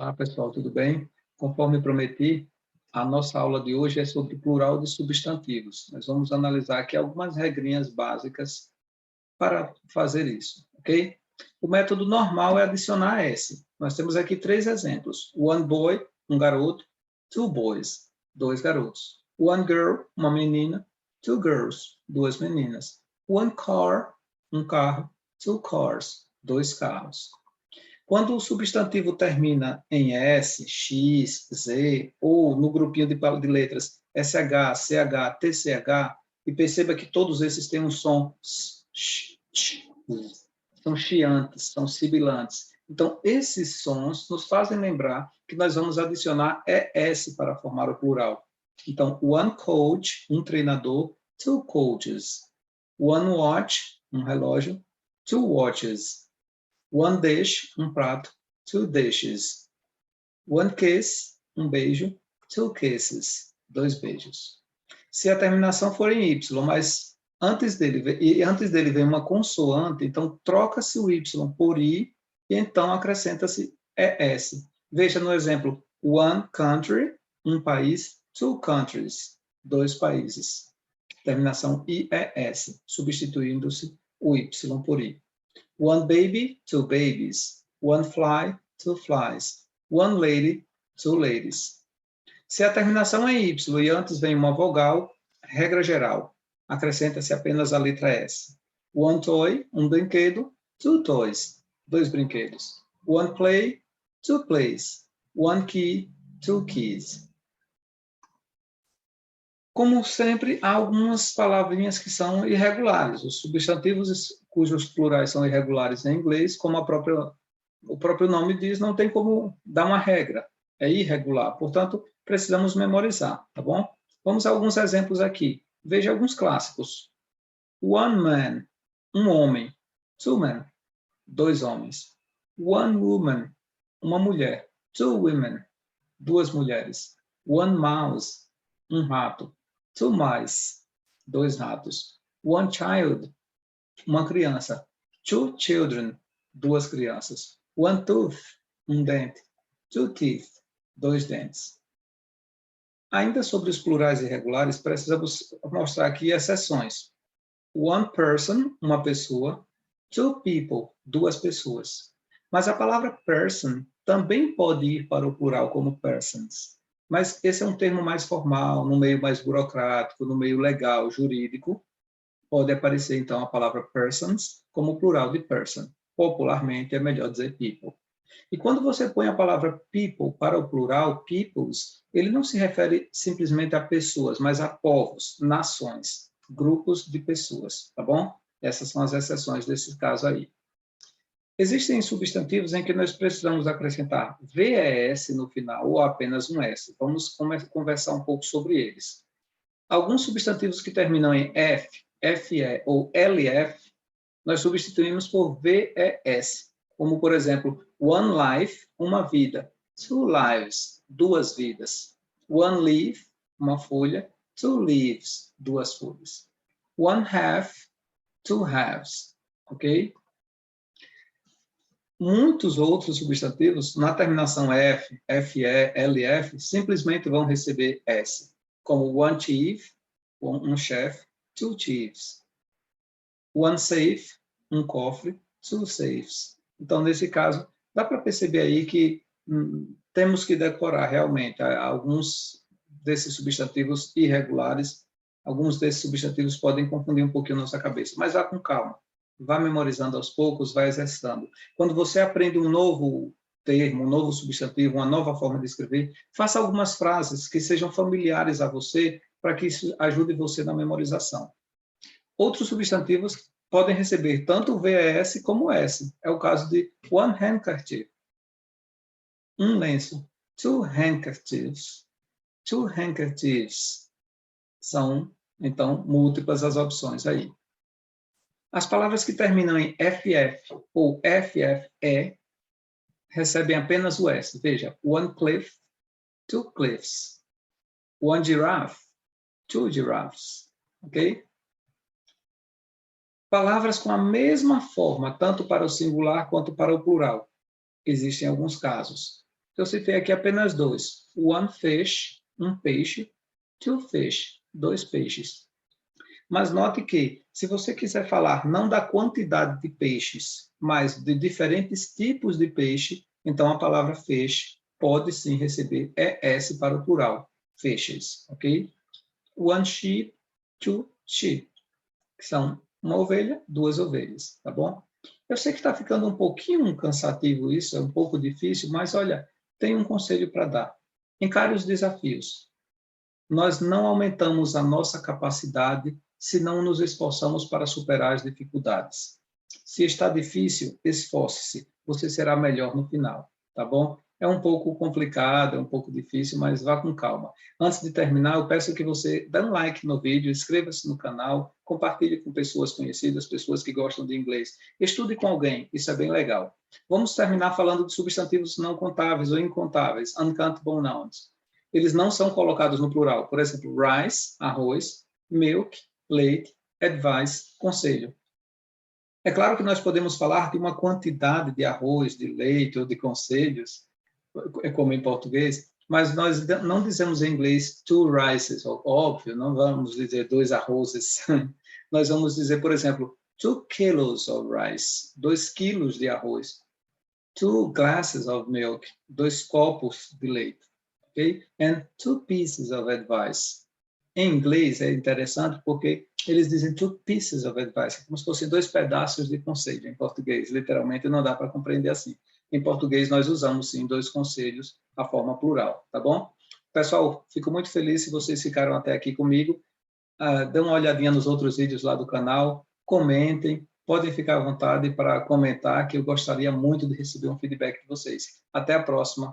Olá, pessoal, tudo bem? Conforme prometi, a nossa aula de hoje é sobre plural de substantivos. Nós vamos analisar aqui algumas regrinhas básicas para fazer isso, ok? O método normal é adicionar S. Nós temos aqui 3 exemplos. One boy, um garoto. Two boys, 2 garotos. One girl, uma menina. Two girls, 2 meninas. One car, um carro. Two cars, 2 carros. Quando o substantivo termina em S, X, Z, ou no grupinho de letras SH, CH, TCH, e perceba que todos esses têm um som são chiantes, são sibilantes. Então, esses sons nos fazem lembrar que nós vamos adicionar ES para formar o plural. Então, one coach, um treinador, two coaches. One watch, um relógio, two watches. One dish, um prato, two dishes. One kiss, um beijo, two kisses, 2 beijos. Se a terminação for em Y, mas antes dele vem uma consoante, então troca-se o Y por I e então acrescenta-se ES. Veja no exemplo, one country, um país, two countries, 2 países. Terminação IES, substituindo-se o Y por I. One baby, two babies. One fly, two flies. One lady, two ladies. Se a terminação é em Y e antes vem uma vogal, regra geral, acrescenta-se apenas a letra S. One toy, um brinquedo. Two toys, 2 brinquedos. One play, two plays. One key, two keys. Como sempre, há algumas palavrinhas que são irregulares. Os substantivos cujos plurais são irregulares em inglês, como o próprio nome diz, não tem como dar uma regra. É irregular. Portanto, precisamos memorizar, tá bom? Vamos a alguns exemplos aqui. Veja alguns clássicos. One man, um homem. Two men, 2 homens. One woman, uma mulher. Two women, 2 mulheres. One mouse, um rato. Two mice, 2 ratos. One child, uma criança. Two children, 2 crianças. One tooth, um dente. Two teeth, 2 dentes. Ainda sobre os plurais irregulares, precisamos mostrar aqui exceções. One person, uma pessoa. Two people, 2 pessoas. Mas a palavra person também pode ir para o plural como persons. Mas esse é um termo mais formal, no meio mais burocrático, no meio legal, jurídico. Pode aparecer, então, a palavra persons como plural de person. Popularmente, é melhor dizer people. E quando você põe a palavra people para o plural, peoples, ele não se refere simplesmente a pessoas, mas a povos, nações, grupos de pessoas, tá bom? Essas são as exceções desse caso aí. Existem substantivos em que nós precisamos acrescentar VES no final ou apenas um S. Vamos conversar um pouco sobre eles. Alguns substantivos que terminam em F, FE ou LF, nós substituímos por VES, como, por exemplo, one life, uma vida. Two lives, 2 vidas. One leaf, uma folha. Two leaves, 2 folhas. One half, two halves. Ok? Muitos outros substantivos, na terminação F, FE, LF, simplesmente vão receber S, como one chief, um chefe, two chiefs. One safe, um cofre, two safes. Então, nesse caso, dá para perceber aí que temos que decorar realmente alguns desses substantivos irregulares. Alguns desses substantivos podem confundir um pouquinho a nossa cabeça, mas vá com calma. Vá memorizando aos poucos, vá exercitando. Quando você aprende um novo termo, um novo substantivo, uma nova forma de escrever, faça algumas frases que sejam familiares a você, para que isso ajude você na memorização. Outros substantivos podem receber tanto o VES como o S. É o caso de one handkerchief, um lenço. Two handkerchiefs. Two handkerchiefs. São, então, múltiplas as opções aí. As palavras que terminam em FF ou FFE recebem apenas o S. Veja, one cliff, two cliffs. One giraffe, two giraffes. Ok? Palavras com a mesma forma, tanto para o singular quanto para o plural. Existem alguns casos. Eu citei aqui apenas dois. One fish, um peixe. Two fish, dois peixes. Mas note que, se você quiser falar não da quantidade de peixes, mas de diferentes tipos de peixe, então a palavra fish pode sim receber ES para o plural. Fishes, ok? One sheep, two sheep. Que são uma ovelha, duas ovelhas, tá bom? Eu sei que está ficando um pouquinho cansativo isso, é um pouco difícil, mas olha, tem um conselho para dar. Encare os desafios. Nós não aumentamos a nossa capacidade se não nos esforçamos para superar as dificuldades. Se está difícil, esforce-se, você será melhor no final, tá bom? É um pouco complicado, é um pouco difícil, mas vá com calma. Antes de terminar, eu peço que você dê um like no vídeo, inscreva-se no canal, compartilhe com pessoas conhecidas, pessoas que gostam de inglês. Estude com alguém, isso é bem legal. Vamos terminar falando de substantivos não contáveis ou incontáveis, uncountable nouns. Eles não são colocados no plural. Por exemplo, rice, arroz, milk, leite, advice, conselho. É claro que nós podemos falar de uma quantidade de arroz, de leite ou de conselhos, como em português, mas nós não dizemos em inglês two rices, óbvio, não vamos dizer dois arrozes. Nós vamos dizer, por exemplo, 2 kilos of rice, 2 quilos de arroz. 2 glasses of milk, 2 copos de leite. Okay? And 2 pieces of advice. Em inglês é interessante porque eles dizem 2 pieces of advice, como se fossem 2 pedaços de conselho. Em português, literalmente, não dá para compreender assim. Em português, nós usamos, sim, 2 conselhos, a forma plural, tá bom? Pessoal, fico muito feliz se vocês ficaram até aqui comigo. Dê uma olhadinha nos outros vídeos lá do canal, comentem, podem ficar à vontade para comentar, que eu gostaria muito de receber um feedback de vocês. Até a próxima.